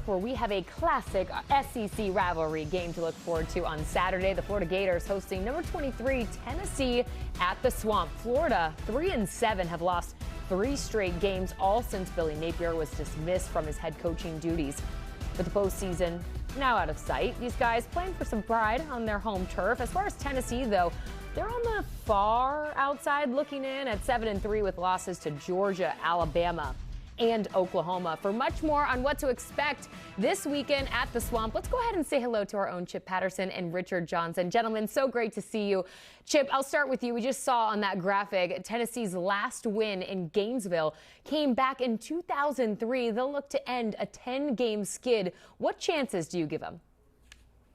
where we have a classic SEC rivalry game to look forward to on Saturday. The Florida Gators hosting number 23 Tennessee at the Swamp. Florida 3-7 have lost 3 straight games, all since Billy Napier was dismissed from his head coaching duties. With the postseason now out of sight, these guys playing for some pride on their home turf. As far as Tennessee, though, they're on the far outside looking in at 7-3 with losses to Georgia, Alabama, and Oklahoma. For much more on what to expect this weekend at the Swamp, let's go ahead and say hello to our own Chip Patterson and Richard Johnson. Gentlemen, so great to see you. Chip, I'll start with you. We just saw on that graphic Tennessee's last win in Gainesville came back in 2003. They'll look to end a 10-game skid. What chances do you give them?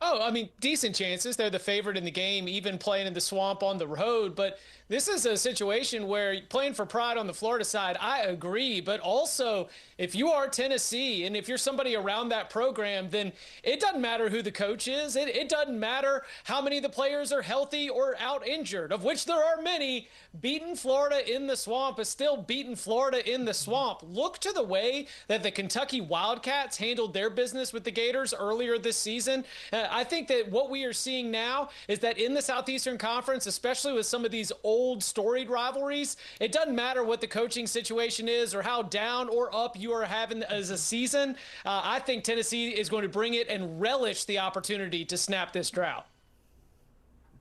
Oh, I mean, decent chances. They're the favorite in the game, even playing in the Swamp on the road. But this is a situation where playing for pride on the Florida side, I agree. But also, if you are Tennessee and if you're somebody around that program, then it doesn't matter who the coach is. It doesn't matter how many of the players are healthy or out injured, of which there are many. Beating Florida in the Swamp is still beating Florida in the Swamp. Look to the way that the Kentucky Wildcats handled their business with the Gators earlier this season. I think that what we are seeing now is that in the Southeastern Conference, especially with some of these old storied rivalries, it doesn't matter what the coaching situation is or how down or up you are having as a season. I think Tennessee is going to bring it and relish the opportunity to snap this drought.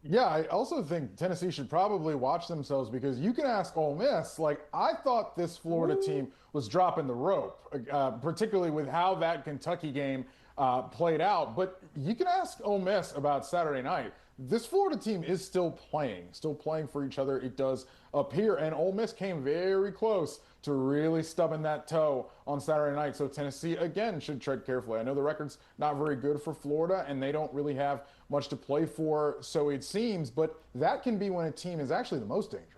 Yeah, I also think Tennessee should probably watch themselves, because you can ask Ole Miss, like, I thought this Florida team was dropping the rope, particularly with how that Kentucky game played out. But you can ask Ole Miss about Saturday night. This Florida team is still playing for each other. It does appear. And Ole Miss came very close to really stubbing that toe on Saturday night. So Tennessee, again, should tread carefully. I know the record's not very good for Florida, and they don't really have much to play for, so it seems. But that can be when a team is actually the most dangerous.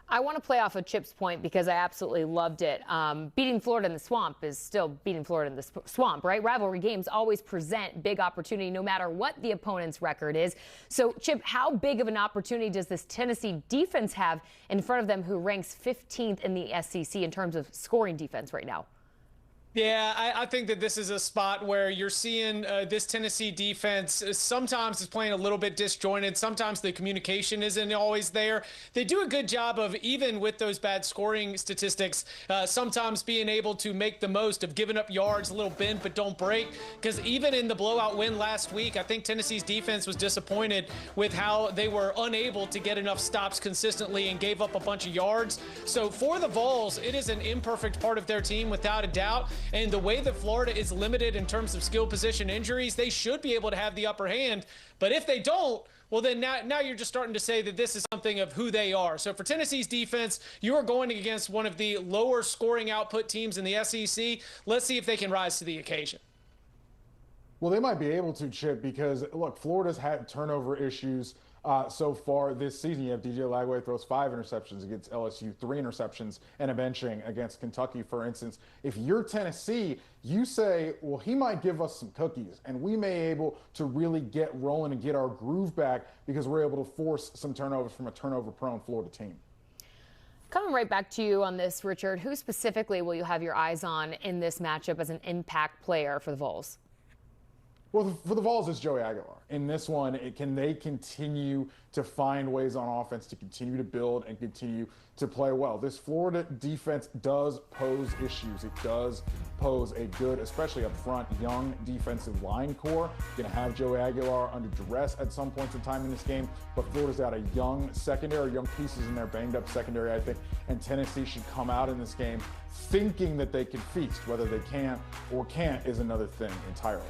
I want to play off of Chip's point because I absolutely loved it. Beating Florida in the Swamp is still beating Florida in the Swamp, right? Rivalry games always present big opportunity no matter what the opponent's record is. So, Chip, how big of an opportunity does this Tennessee defense have in front of them, who ranks 15th in the SEC in terms of scoring defense right now? Yeah, I think that this is a spot where you're seeing this Tennessee defense sometimes is playing a little bit disjointed. Sometimes the communication isn't always there. They do a good job of, even with those bad scoring statistics, sometimes being able to make the most of giving up yards, a little bend but don't break. Because even in the blowout win last week, I think Tennessee's defense was disappointed with how they were unable to get enough stops consistently and gave up a bunch of yards. So for the Vols, it is an imperfect part of their team without a doubt. And the way that Florida is limited in terms of skill position injuries, they should be able to have the upper hand. But if they don't, well, then now you're just starting to say that this is something of who they are. So for Tennessee's defense, you are going against one of the lower scoring output teams in the SEC. Let's see if they can rise to the occasion. Well, they might be able to, Chip, because, look, Florida's had turnover issues so far this season. You have DJ Lagway throws 5 interceptions against LSU, 3 interceptions and a benching against Kentucky, for instance. If you're Tennessee, you say, well, he might give us some cookies, and we may be able to really get rolling and get our groove back because we're able to force some turnovers from a turnover-prone Florida team. Coming right back to you on this, Richard, who specifically will you have your eyes on in this matchup as an impact player for the Vols? Well, for the Vols, it's Joey Aguilar. In this one, can they continue to find ways on offense to continue to build and continue to play well? This Florida defense does pose issues. It does pose a good, especially up front, young defensive line core. Going to have Joey Aguilar under duress at some points in time in this game, but Florida's got a young secondary, young pieces in their banged up secondary, I think, and Tennessee should come out in this game thinking that they can feast. Whether they can or can't is another thing entirely.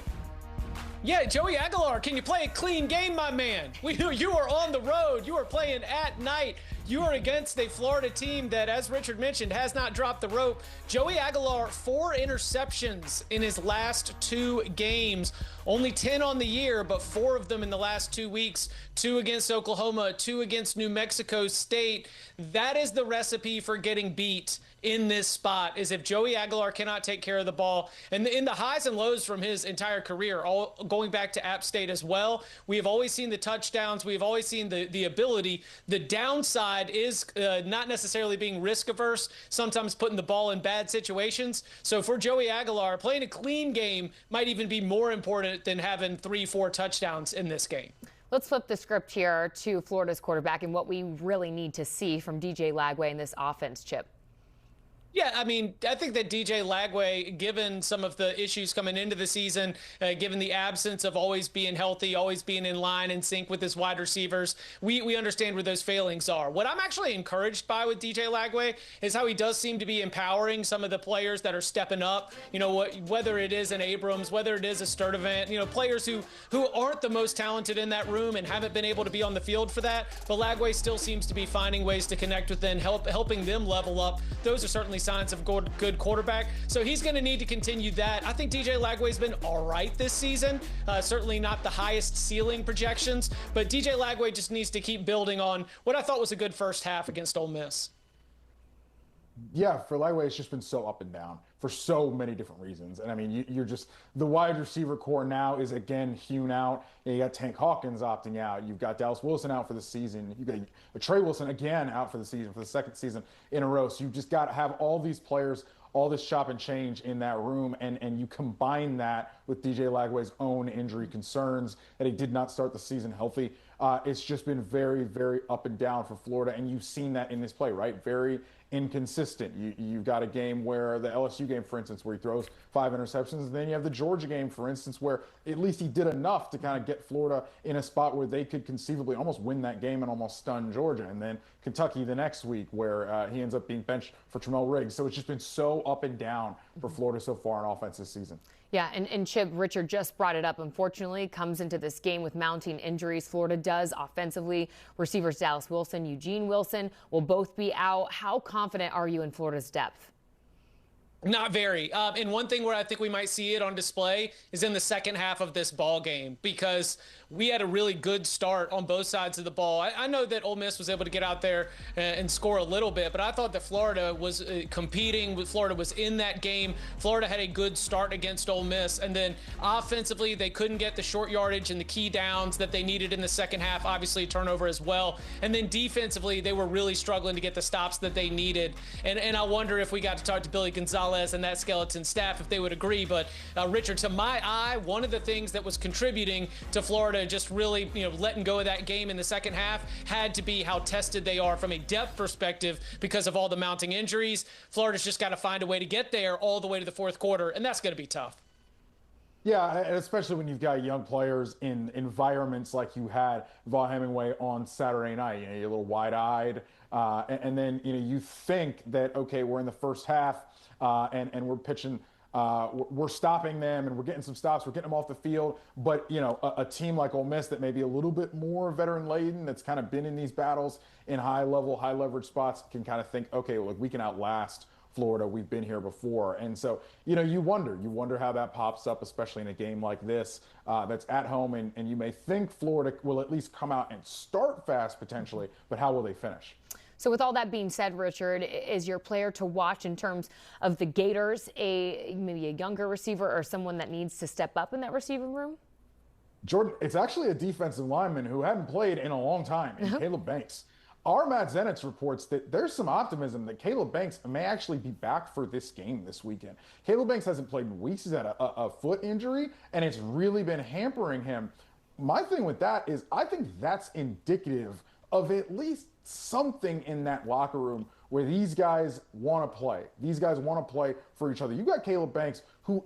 Yeah, Joey Aguilar, can you play a clean game, my man? You are on the road. You are playing at night. You are against a Florida team that, as Richard mentioned, has not dropped the rope. Joey Aguilar, 4 interceptions in his last 2 games. Only 10 on the year, but 4 of them in the last 2 weeks. 2 against Oklahoma, 2 against New Mexico State. That is the recipe for getting beat in this spot, is if Joey Aguilar cannot take care of the ball. And in the highs and lows from his entire career, all going back to App State as well, we have always seen the touchdowns. We have always seen the ability. The downside side is not necessarily being risk averse, sometimes putting the ball in bad situations. So for Joey Aguilar, playing a clean game might even be more important than having 3-4 touchdowns in this game. Let's flip the script here to Florida's quarterback and what we really need to see from DJ Lagway in this offense, Chip. Yeah, I mean, I think that DJ Lagway, given some of the issues coming into the season, given the absence of always being healthy, always being in line and sync with his wide receivers, we understand where those failings are. What I'm actually encouraged by with DJ Lagway is how he does seem to be empowering some of the players that are stepping up. You know, whether it is an Abrams, whether it is a Sturdivant, you know, players who aren't the most talented in that room and haven't been able to be on the field for that. But Lagway still seems to be finding ways to connect with them, helping them level up. Those are certainly signs of good quarterback. So he's going to need to continue that. I think DJ Lagway's been all right this season. Certainly not the highest ceiling projections, but DJ Lagway just needs to keep building on what I thought was a good first half against Ole Miss. Yeah, for Lagway, it's just been so up and down for so many different reasons. And I mean, you're just, the wide receiver core now is again hewn out. You got Tank Hawkins opting out. You've got Dallas Wilson out for the season. You've got Trey Wilson again out for the season, for the second season in a row. So you've just got to have all these players, all this chop and change in that room, and you combine that with DJ Lagway's own injury concerns that he did not start the season healthy. It's just been very, very up and down for Florida, and you've seen that in this play, right? Very inconsistent. You've got a game where the LSU game, for instance, where he throws 5 interceptions, and then you have the Georgia game, for instance, where at least he did enough to kind of get Florida in a spot where they could conceivably almost win that game and almost stun Georgia. And then Kentucky the next week, where he ends up being benched for Tramel Riggs. So it's just been so up and down for Florida so far in offense this season. Yeah, and Chip, Richard just brought it up. Unfortunately, comes into this game with mounting injuries. Florida does offensively. Receivers Dallas Wilson, Eugene Wilson will both be out. How confident are you in Florida's depth? Not very. And one thing where I think we might see it on display is in the second half of this ball game, because we had a really good start on both sides of the ball. I know that Ole Miss was able to get out there and score a little bit, but I thought that Florida was competing. Florida was in that game. Florida had a good start against Ole Miss, and then offensively they couldn't get the short yardage and the key downs that they needed in the second half. Obviously turnover as well. And then defensively they were really struggling to get the stops that they needed. And I wonder if we got to talk to Billy Gonzalez and that skeleton staff if they would agree. But Richard, to my eye, one of the things that was contributing to Florida just really, letting go of that game in the second half had to be how tested they are from a depth perspective because of all the mounting injuries. Florida's just got to find a way to get there all the way to the fourth quarter, and that's going to be tough. Yeah, and especially when you've got young players in environments like you had Vaught Hemingway on Saturday night. You're a little wide-eyed, and then you think that, okay, we're in the first half, and we're pitching, we're stopping them, and we're getting some stops, we're getting them off the field. But a team like Ole Miss that may be a little bit more veteran laden, that's kind of been in these battles in high leverage spots, can kind of think, okay, look, we can outlast Florida. We've been here before. And so, you wonder how that pops up, especially in a game like this that's at home. And you may think Florida will at least come out and start fast potentially, but how will they finish? So with all that being said, Richard, is your player to watch in terms of the Gators maybe a younger receiver or someone that needs to step up in that receiving room? Jordan, it's actually a defensive lineman who hadn't played in a long time, and Caleb Banks. Our Matt Zenitz reports that there's some optimism that Caleb Banks may actually be back for this game this weekend. Caleb Banks hasn't played in weeks. He's had a foot injury, and it's really been hampering him. My thing with that is I think that's indicative of at least something in that locker room where these guys want to play. These guys want to play for each other. You got Caleb Banks, who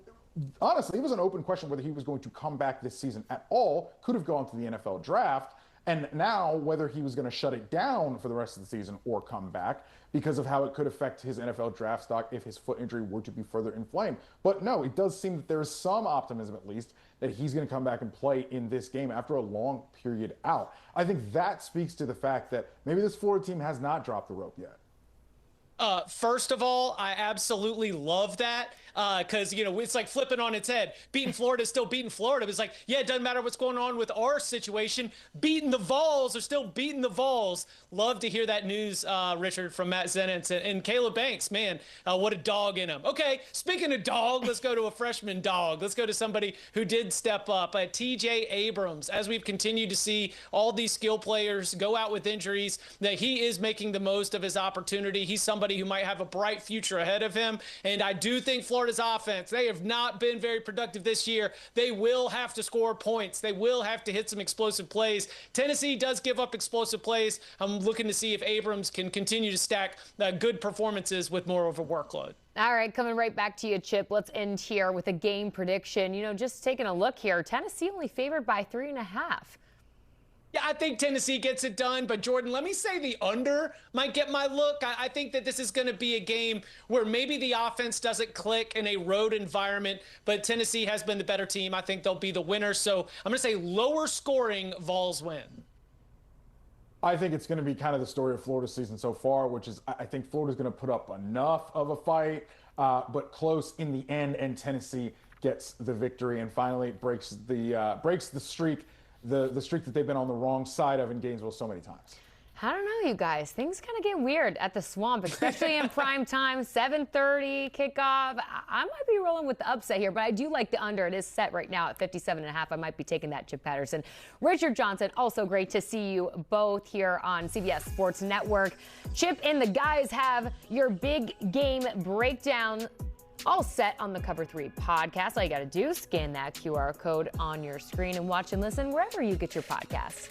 honestly, it was an open question whether he was going to come back this season at all, could have gone to the NFL draft. And now whether he was going to shut it down for the rest of the season or come back because of how it could affect his NFL draft stock if his foot injury were to be further inflamed. But no, it does seem that there is some optimism at least that he's going to come back and play in this game after a long period out. I think that speaks to the fact that maybe this Florida team has not dropped the rope yet. First of all, I absolutely love that. because, it's like flipping on its head. Beating Florida is still beating Florida. It's like, yeah, it doesn't matter what's going on with our situation. Beating the Vols are still beating the Vols. Love to hear that news, Richard, from Matt Zenitz and Caleb Banks. Man, what a dog in him. Okay, speaking of dog, let's go to a freshman dog. Let's go to somebody who did step up. TJ Abrams, as we've continued to see all these skill players go out with injuries, that he is making the most of his opportunity. He's somebody who might have a bright future ahead of him. And I do think Florida's offense, they have not been very productive this year. They will have to score points. They will have to hit some explosive plays. Tennessee does give up explosive plays. I'm looking to see if Abrams can continue to stack good performances with more of a workload. All right, coming right back to you, Chip. Let's end here with a game prediction. Just taking a look here, Tennessee only favored by 3.5. Yeah, I think Tennessee gets it done, but Jordan, let me say the under might get my look. I think that this is going to be a game where maybe the offense doesn't click in a road environment, but Tennessee has been the better team. I think they'll be the winner. So I'm going to say lower scoring, Vols win. I think it's going to be kind of the story of Florida's season so far, which is I think Florida's going to put up enough of a fight, but close in the end, and Tennessee gets the victory and finally breaks the streak, the streak that they've been on the wrong side of in Gainesville so many times. I don't know, you guys. Things kind of get weird at the Swamp, especially in prime time, 7:30 kickoff. I might be rolling with the upset here, but I do like the under. It is set right now at 57.5. I might be taking that, Chip Patterson. Richard Johnson, also great to see you both here on CBS Sports Network. Chip and the guys have your big game breakdown all set on the Cover 3 podcast. All you got to do, scan that QR code on your screen and watch and listen wherever you get your podcasts.